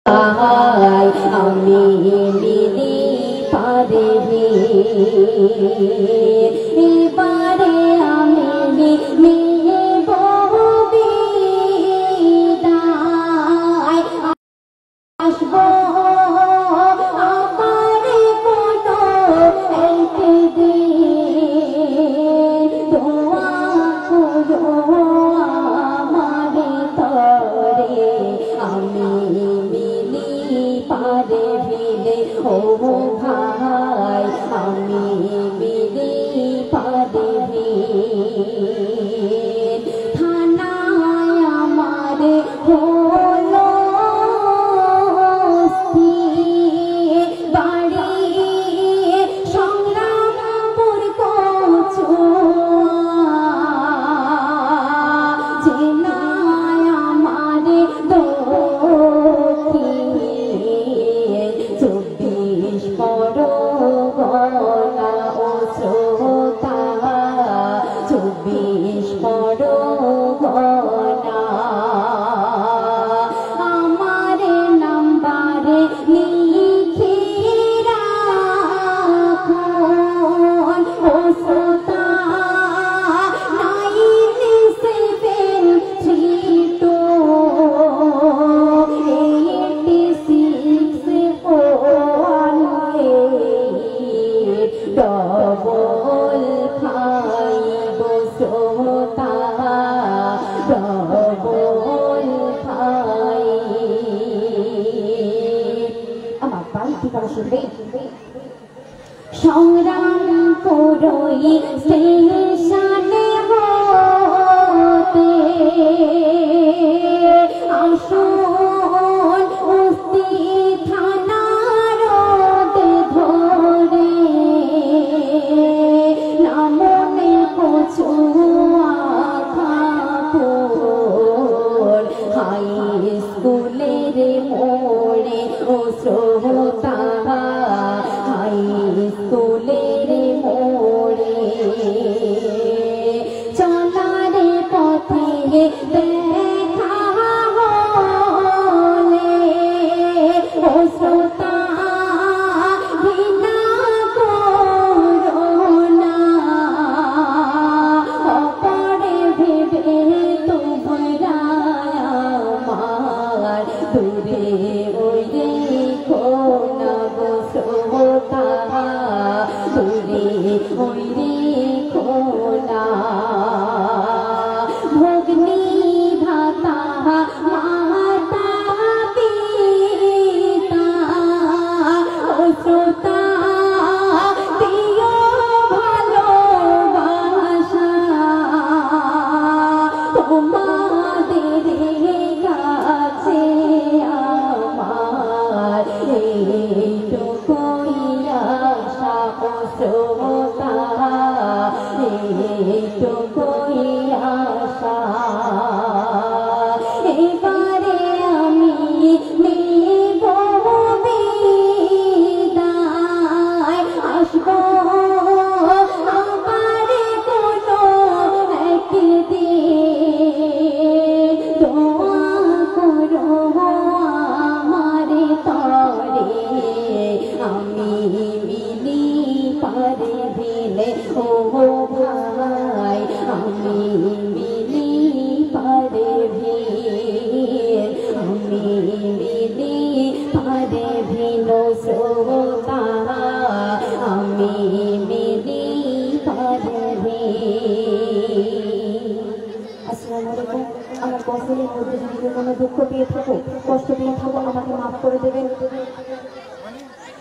আমি মিলি পারে এবারে আমি মিলে বিদায় আসবো আমার কোনো একদিন দোয়া করো আমার তরে আমি পারে ভিলে ও ভাই আমি মিলি পারে থানায় আমার হলো বাড়ি সংগ্রামপুর জেলায় আমার পরগনা ও শ্রোতা 24 পরগনা আমার নাম্বারে লিখে রাখুন ও শ্রোতা 97328648 ডবল 5 শ্রোতা ডবল 5 আমার বাড়িতে কারা শুনবে সংগ্রামপুরই স্টেশনে হতে আসুন উস্তি থানার ধরে নামনে কচুয়া খাপুর হাই স্কুলের মোড়ে ও শ্রোতা হাই স্কুলের মোড়ে চলার পথে দেখা হলে ও শ্রোতা ঘৃণা করো না অপরে ভেবে তোমরা আমার দূরে ওই রেখো না গো শ্রোতা দূরে ওই রেখো না ভগ্নী ভাতা মাতা পিতা ও শ্রোতা দিও ভালোবাসা তোমাদের কাছে আমার এইটুকুই আশা ও শ্রোতা এইটুকুই আশা এবারে আমি নেব বিদায় আসবো আমার কোনো একদিন দোয়া করো আমার তরে আমি মিলি পারে ভিলে ও ভাই আমি মিলি পারে আমি মিলি পারে ভিলো শ্রোতা আমি মিলি পারে আসসালামু আলাইকুম আমার কষ্টের মধ্যে যদি কোনো দুঃখ পেয়ে থাকো কষ্ট পেয়ে থাকো আমাকে মাফ করে দেবে